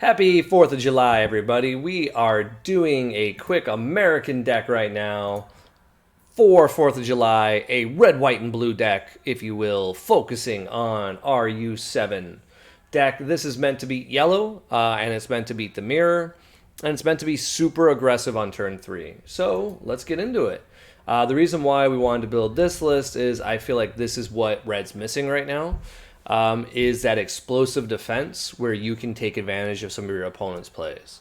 Happy 4th of July, everybody. We are doing a quick American deck right now for 4th of July, a red, white, and blue deck, if you will, focusing on RU7 deck. This is meant to beat yellow, and it's meant to beat the mirror, and it's meant to be super aggressive on turn 3. So let's get into it. The reason why we wanted to build this list is I feel like this is what red's missing right now. Is that explosive defense where you can take advantage of some of your opponent's plays.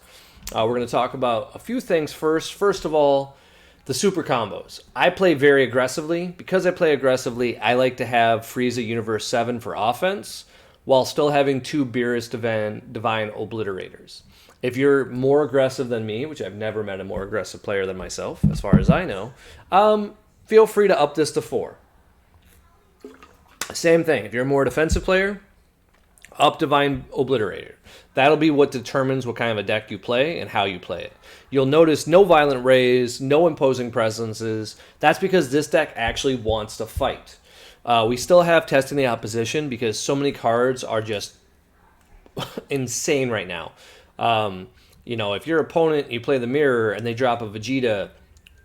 We're going to talk about a few things first. First of all, the super combos. I play very aggressively. Because I play aggressively, I like to have Frieza Universe 7 for offense while still having two Beerus Divine Obliterators. If you're more aggressive than me, which I've never met a more aggressive player than myself, as far as I know, feel free to up this to 4. Same thing. If you're a more defensive player, up Divine Obliterator. That'll be what determines what kind of a deck you play and how you play it. You'll notice no Violent Rays, no Imposing Presences. That's because this deck actually wants to fight. We still have Testing the Opposition because so many cards are just insane right now. If your opponent, you play the mirror and they drop a Vegeta,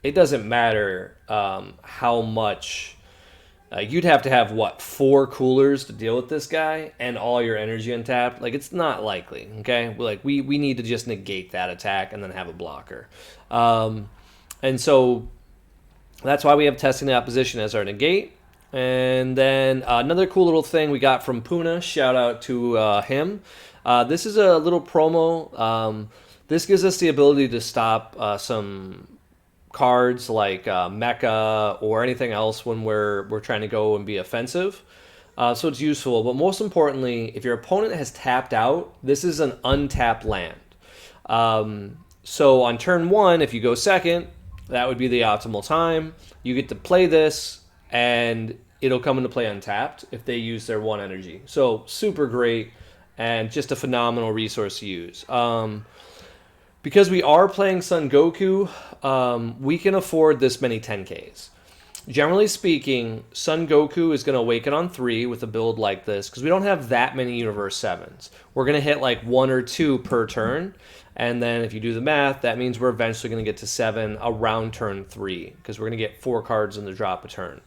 it doesn't matter how much... you'd have to have, 4 coolers to deal with this guy and all your energy untapped. It's not likely, okay? We need to just negate that attack and then have a blocker. And so that's why we have Testing the Opposition as our negate. And then another cool little thing we got from Puna, shout out to him. This is a little promo. This gives us the ability to stop some... cards like Mecha or anything else when we're trying to go and be offensive. So it's useful. But most importantly, if your opponent has tapped out, this is an untapped land. So on turn 1, if you go second, that would be the optimal time. You get to play this, and it'll come into play untapped if they use their 1 energy. So super great, and just a phenomenal resource to use. Because we are playing Son Goku, we can afford this many 10Ks. Generally speaking, Son Goku is going to awaken on 3 with a build like this, because we don't have that many Universe 7s. We're going to hit 1 or 2 per turn, and then if you do the math, that means we're eventually going to get to 7 around turn 3, because we're going to get 4 cards in the drop a turn.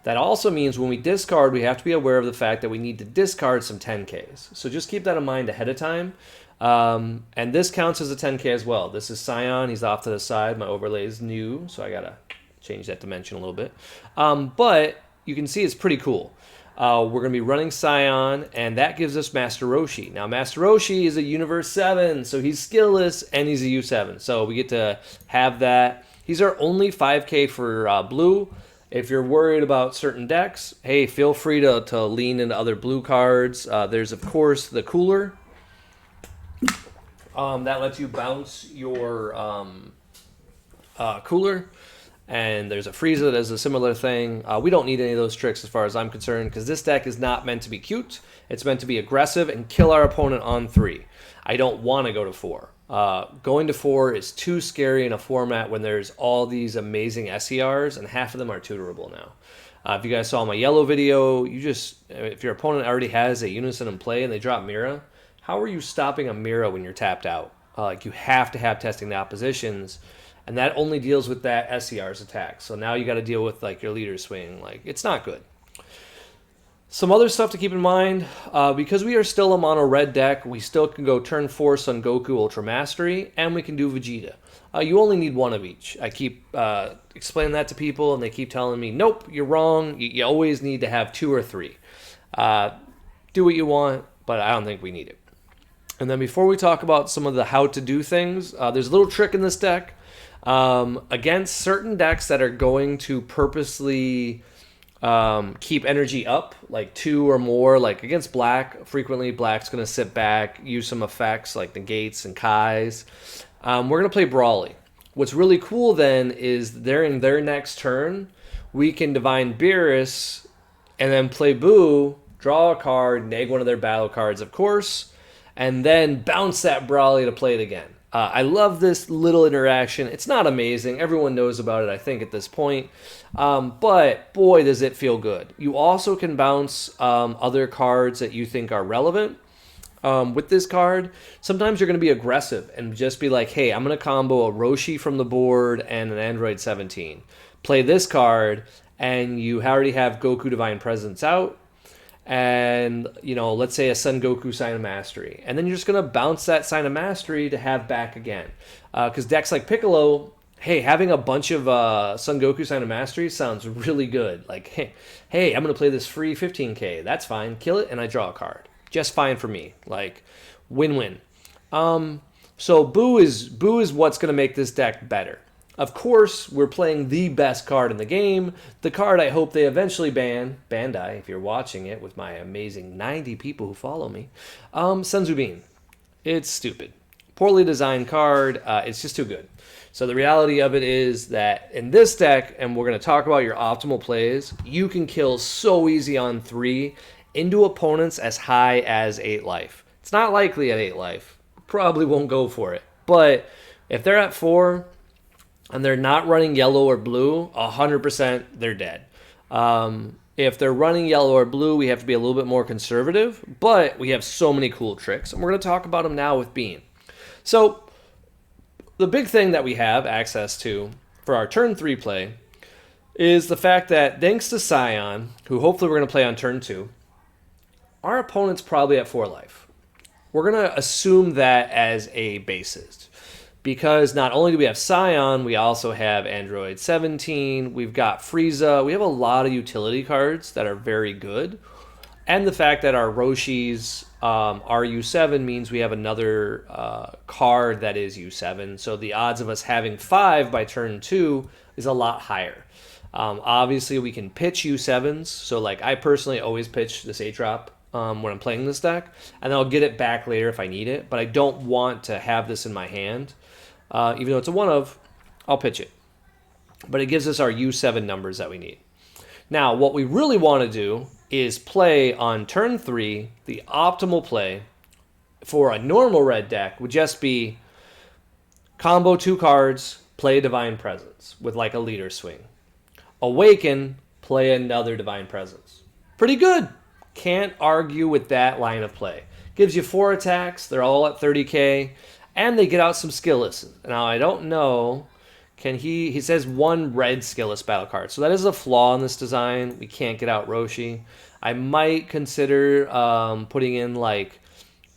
That also means when we discard, we have to be aware of the fact that we need to discard some 10Ks. So just keep that in mind ahead of time. And this counts as a 10K as well. This is Scion. He's off to the side. My overlay is new, so I got to change that dimension a little bit. But you can see it's pretty cool. We're going to be running Scion, and that gives us Master Roshi. Now, Master Roshi is a Universe 7, so he's skillless, and he's a U7. So we get to have that. He's our only 5K for blue. If you're worried about certain decks, hey, feel free to lean into other blue cards. There's, of course, the Cooler. That lets you bounce your Cooler. And there's a Frieza that does a similar thing. We don't need any of those tricks as far as I'm concerned, because this deck is not meant to be cute. It's meant to be aggressive and kill our opponent on 3. I don't want to go to 4. Going to 4 is too scary in a format when there's all these amazing SERs, and half of them are tutorable now. If you guys saw my yellow video, if your opponent already has a Unison in play and they drop Mira, how are you stopping a Mira when you're tapped out? You have to have Testing the Oppositions, and that only deals with that SER's attack. So now you got to deal with your leader swing. It's not good. Some other stuff to keep in mind, because we are still a mono red deck, we still can go turn 4 Son Goku Ultra Mastery, and we can do Vegeta. You only need 1 of each. I keep explaining that to people, and they keep telling me, nope, you're wrong. You always need to have 2 or 3. Do what you want, but I don't think we need it. And then before we talk about some of the how to do things, there's a little trick in this deck. Against certain decks that are going to purposely keep energy up, 2 or more, against black, frequently black's going to sit back, use some effects like negates and Kais. We're going to play Brawly. What's really cool then is in their next turn, we can Divine Beerus and then play Boo, draw a card, neg one of their battle cards, of course, and then bounce that Brawly to play it again. I love this little interaction. It's not amazing. Everyone knows about it, I think, at this point. But boy, does it feel good. You also can bounce other cards that you think are relevant. With this card, sometimes you're going to be aggressive and just be like, hey, I'm going to combo a Roshi from the board and an Android 17. Play this card, and you already have Goku Divine Presence out, and, let's say a Son Goku Sign of Mastery. And then you're just going to bounce that Sign of Mastery to have back again. Because decks like Piccolo, hey, having a bunch of Son Goku Sign of Mastery sounds really good. Like, hey, I'm going to play this free 15k. That's fine. Kill it, and I draw a card. Just fine for me. Like, win-win. So Boo is what's going to make this deck better. Of course, we're playing the best card in the game. The card I hope they eventually ban, Bandai, if you're watching it with my amazing 90 people who follow me, Senzu Bean. It's stupid. Poorly designed card. It's just too good. So the reality of it is that in this deck, and we're going to talk about your optimal plays, you can kill so easy on 3 into opponents as high as 8 life. It's not likely at 8 life. Probably won't go for it. But if they're at 4 and they're not running yellow or blue, 100% they're dead. If they're running yellow or blue, we have to be a little bit more conservative. But we have so many cool tricks, and we're going to talk about them now with Bean. So the big thing that we have access to for our turn 3 play is the fact that thanks to Scion, who hopefully we're going to play on turn 2, our opponent's probably at 4 life. We're going to assume that as a basis, because not only do we have Scion, we also have Android 17, we've got Frieza, we have a lot of utility cards that are very good, and the fact that our Roshi's are U7 means we have another card that is U7, so the odds of us having 5 by turn 2 is a lot higher. Obviously, we can pitch U7s, so like I personally always pitch this 8-drop when I'm playing this deck, and I'll get it back later if I need it, but I don't want to have this in my hand. Even though it's a 1-of, I'll pitch it. But it gives us our U7 numbers that we need. Now, what we really want to do is play on turn 3, the optimal play for a normal red deck would just be combo 2 cards, play Divine Presence with like a leader swing. Awaken, play another Divine Presence. Pretty good. Can't argue with that line of play. Gives you 4 attacks. They're all at 30k. And they get out some skillless. Now, I don't know. He says 1 red skillless battle card. So that is a flaw in this design. We can't get out Roshi. I might consider putting in like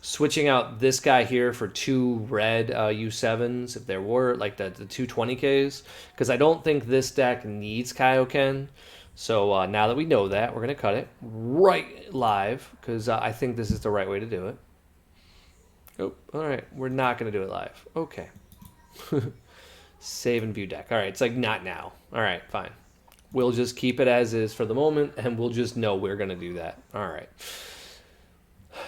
switching out this guy here for 2 red U7s if there were like the 220Ks. Because I don't think this deck needs Kaioken. So now that we know that, we're going to cut it right live. Because I think this is the right way to do it. Oh, all right. We're not going to do it live. Okay. Save and view deck. All right. It's like not now. All right. Fine. We'll just keep it as is for the moment, and we'll just know we're going to do that. All right.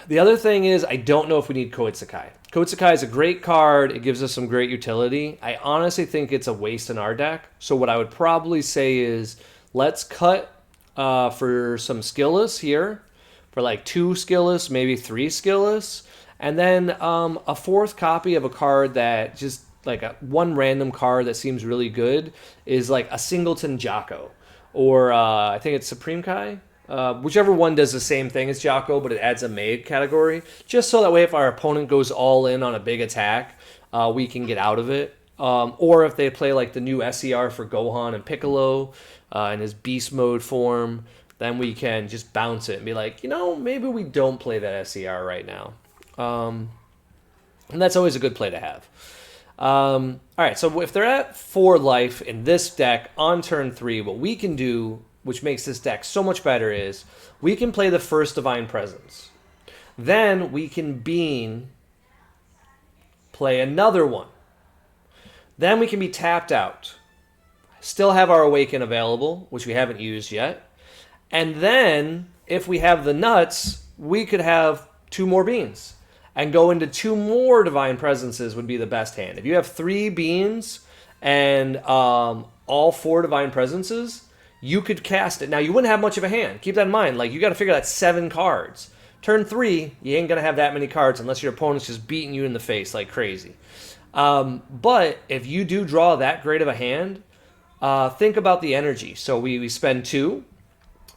The other thing is I don't know if we need Koitsukai. Koitsukai is a great card. It gives us some great utility. I honestly think it's a waste in our deck. So what I would probably say is let's cut for some skillless here, for like 2 skillless, maybe 3 skillless. And then a 4th copy of a card that just like one random card that seems really good is like a Singleton Jocko. Or I think it's Supreme Kai. Whichever one does the same thing as Jocko, but it adds a made category. Just so that way if our opponent goes all in on a big attack, we can get out of it. Or if they play like the new SER for Gohan and Piccolo in his beast mode form, then we can just bounce it and be like, maybe we don't play that SER right now. And that's always a good play to have. All right, so if they're at 4 life in this deck on turn 3, what we can do, which makes this deck so much better, is we can play the first Divine Presence. Then we can Bean, play another one. Then we can be tapped out. Still have our Awaken available, which we haven't used yet. And then, if we have the nuts, we could have 2 more Beans. And go into 2 more Divine Presences would be the best hand. If you have 3 Beans and all 4 Divine Presences, you could cast it. Now, you wouldn't have much of a hand. Keep that in mind. Like, you got to figure that's 7 cards. Turn 3, you ain't going to have that many cards unless your opponent's just beating you in the face like crazy. But if you do draw that great of a hand, think about the energy. So we spend 2.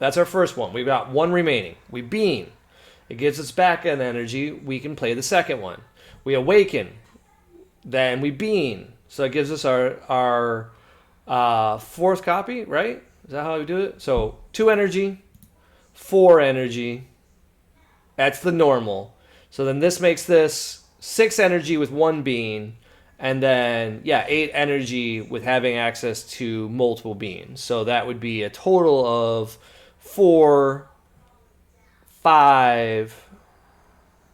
That's our first one. We've got 1 remaining. We Bean. It gives us back an energy. We can play the second one. We awaken. Then we bean. So it gives us our fourth copy, right? Is that how we do it? So 2 energy, 4 energy. That's the normal. So then this makes this 6 energy with 1 bean. And then, 8 energy with having access to multiple beans. So that would be a total of 4, 5,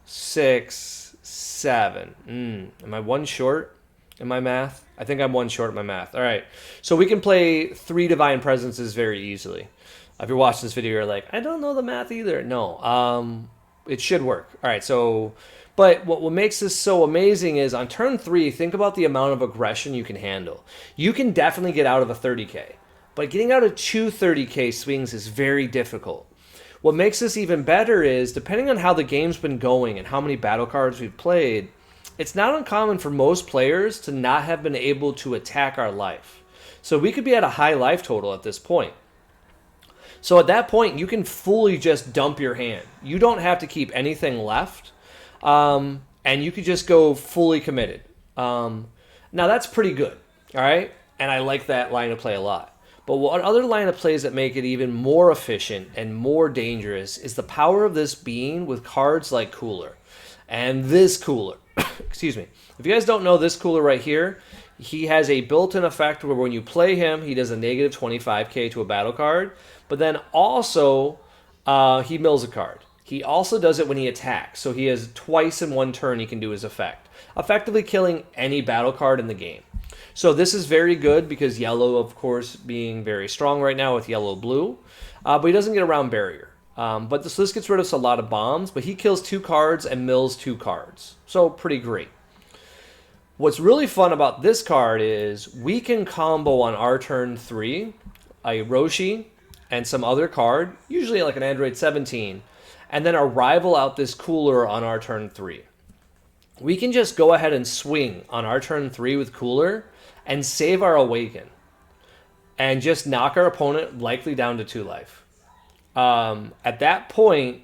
6, 7. Am I 1 short in my math? I think I'm 1 short in my math. All right. So we can play 3 Divine Presences very easily. If you're watching this video, you're like, I don't know the math either. No. It should work. All right. So, but what makes this so amazing is on turn 3, think about the amount of aggression you can handle. You can definitely get out of a 30K, but getting out of 2 30K swings is very difficult. What makes this even better is, depending on how the game's been going and how many battle cards we've played, it's not uncommon for most players to not have been able to attack our life. So we could be at a high life total at this point. So at that point, you can fully just dump your hand. You don't have to keep anything left, and you could just go fully committed. Now that's pretty good, all right? And I like that line of play a lot. But what other line of plays that make it even more efficient and more dangerous is the power of this being with cards like Cooler. And this Cooler, excuse me. If you guys don't know this Cooler right here, he has a built-in effect where when you play him, he does a negative 25k to a battle card. But then also, he mills a card. He also does it when he attacks. So he has twice in 1 turn he can do his effect, effectively killing any battle card in the game. So this is very good because yellow, of course, being very strong right now with yellow-blue. But he doesn't get around barrier. But this gets rid of a lot of bombs. But he kills 2 cards and mills 2 cards. So pretty great. What's really fun about this card is we can combo on our turn 3 a Roshi and some other card, usually like an Android 17, and then a rival out this Cooler on our turn 3. We can just go ahead and swing on our turn 3 with Cooler and save our Awaken and just knock our opponent likely down to 2 life. At that point,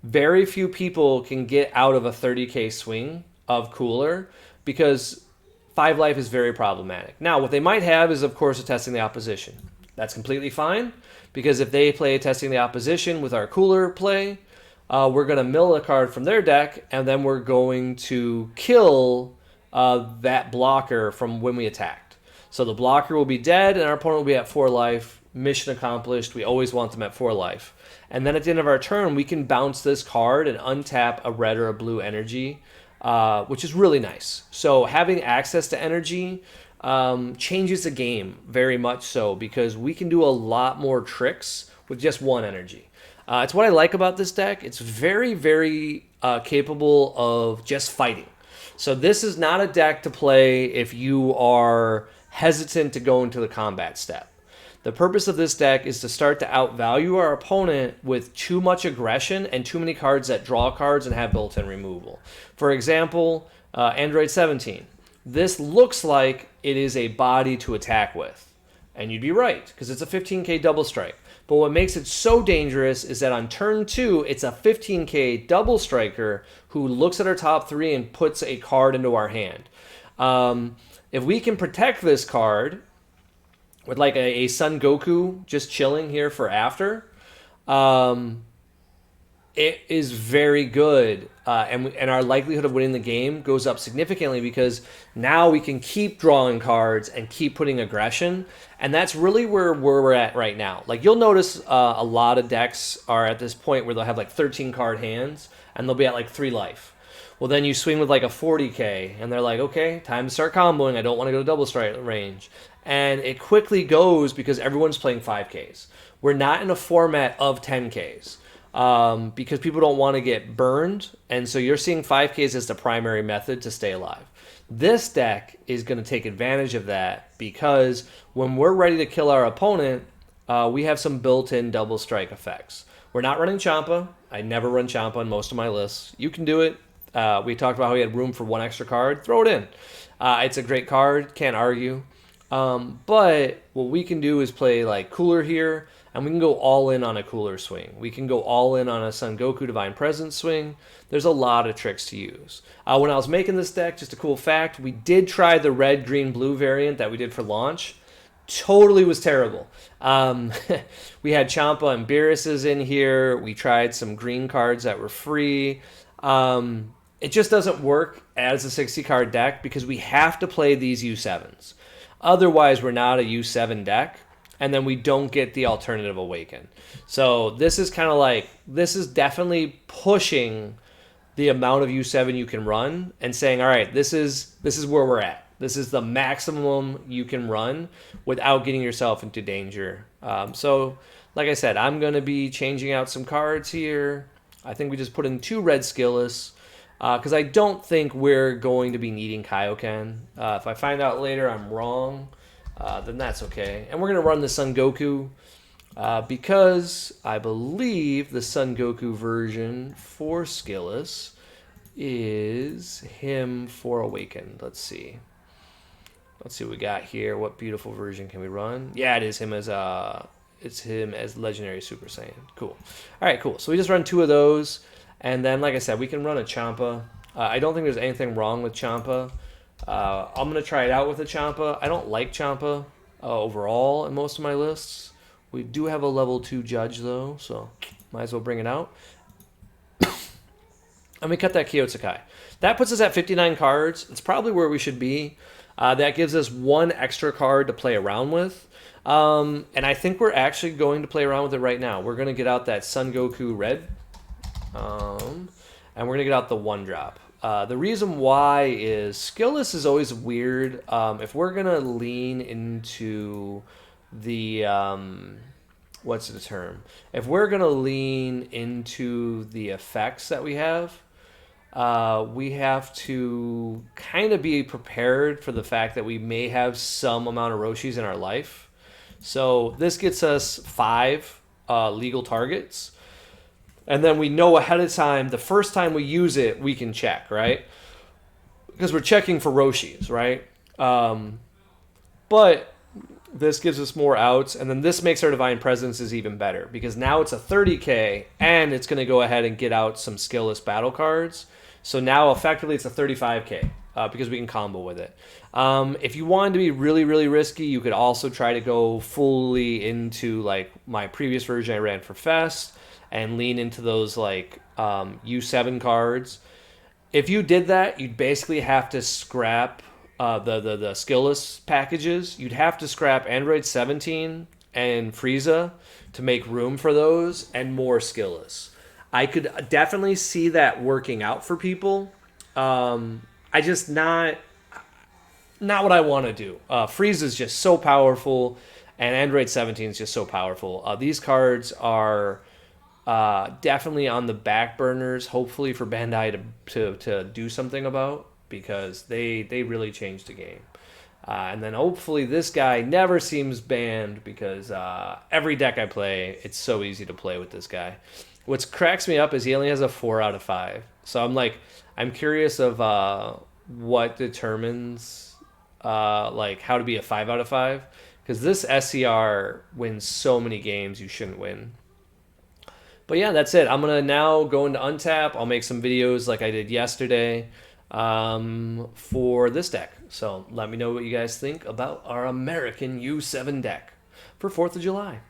very few people can get out of a 30k swing of Cooler because 5 life is very problematic. Now, what they might have is, of course, a Testing the Opposition. That's completely fine, because if they play Testing the Opposition with our Cooler play, we're going to mill a card from their deck, and then we're going to kill that blocker from when we attacked. So the blocker will be dead, and our opponent will be at 4 life. Mission accomplished. We always want them at 4 life. And then at the end of our turn, we can bounce this card and untap a red or a blue energy, which is really nice. So having access to energy changes the game very much so, because we can do a lot more tricks with just 1 energy. It's what I like about this deck. It's very, very capable of just fighting. So this is not a deck to play if you are hesitant to go into the combat step. The purpose of this deck is to start to outvalue our opponent with too much aggression and too many cards that draw cards and have built-in removal. For example, Android 17. This looks like it is a body to attack with. And you'd be right, because it's a 15k double strike. But what makes it so dangerous is that on turn 2, it's a 15k double striker who looks at our top 3 and puts a card into our hand. If we can protect this card with like a Son Goku just chilling here for after, it is very good, and our likelihood of winning the game goes up significantly, because now we can keep drawing cards and keep putting aggression, and that's really where we're at right now. Like, you'll notice a lot of decks are at this point where they'll have like 13 card hands, and they'll be at like 3 life. Well, then you swing with like a 40k, and they're like, okay, time to start comboing. I don't want to go to double strike range. And it quickly goes because everyone's playing 5ks. We're not in a format of 10ks. Because people don't want to get burned, and so you're seeing 5ks as the primary method to stay alive. This deck is going to take advantage of that, because when we're ready to kill our opponent, we have some built-in double strike effects. We're not running Champa. I never run Champa on most of my lists. You can do it. We talked about how we had room for 1 extra card. Throw it in. It's a great card. Can't argue. But what we can do is play like Cooler here, and we can go all in on a Cooler swing. We can go all in on a Son Goku Divine Presence swing. There's a lot of tricks to use. When I was making this deck, just a cool fact, we did try the red, green, blue variant that we did for launch. Totally was terrible. We had Champa and Beerus's in here. We tried some green cards that were free. It just doesn't work as a 60 card deck because we have to play these U7s. Otherwise, we're not a U7 deck, and then we don't get the alternative Awaken. So this is kind of like, this is definitely pushing the amount of U7 you can run and saying, all right, this is where we're at. This is the maximum you can run without getting yourself into danger. So, like I said, I'm going to be changing out some cards here. I think we just put in 2 red Skillous because I don't think we're going to be needing Kaioken. If I find out later I'm wrong, then that's okay. And we're going to run the Son Goku because I believe the Son Goku version for Skillous is him for Awakened. Let's see. Let's see what we got here. What beautiful version can we run? Yeah, it is him as Legendary Super Saiyan. Cool. All right, cool. So we just run 2 of those, and then, like I said, we can run a Champa. I don't think there's anything wrong with Champa. I'm gonna try it out with a Champa. I don't like Champa overall in most of my lists. We do have a level 2 judge though, so might as well bring it out. And we cut that Kyoto That puts us at 59 cards. It's probably where we should be. That gives us 1 extra card to play around with. And I think we're actually going to play around with it right now. We're going to get out that Son Goku Red. And we're going to get out the 1-drop. The reason why is Skillous is always weird. If we're going to lean into the... what's the term? If we're going to lean into the effects that we have to kind of be prepared for the fact that we may have some amount of Roshis in our life. So this gets us 5 legal targets. And then we know ahead of time, the first time we use it, we can check, right? Because we're checking for Roshis, right? But this gives us more outs, and then this makes our Divine Presences even better, because now it's a 30k, and it's going to go ahead and get out some Skillless battle cards. So now, effectively, it's a 35k, because we can combo with it. If you wanted to be really, really risky, you could also try to go fully into, like, my previous version I ran for Fest, and lean into those, like, U7 cards. If you did that, you'd basically have to scrap the Skillless packages. You'd have to scrap Android 17 and Frieza to make room for those and more Skillless. I could definitely see that working out for people. I just not what I want to do. Frieza is just so powerful, and Android 17 is just so powerful. These cards are definitely on the back burners, hopefully for Bandai to do something about, because they really changed the game. And then hopefully this guy never seems banned, because every deck I play, it's so easy to play with this guy. What cracks me up is he only has a 4 out of 5. So I'm curious of what determines like how to be a 5 out of 5, because this SCR wins so many games you shouldn't win. But yeah, that's it. I'm gonna now go into Untap. I'll make some videos like I did yesterday for this deck. So let me know what you guys think about our American U7 deck for 4th of July.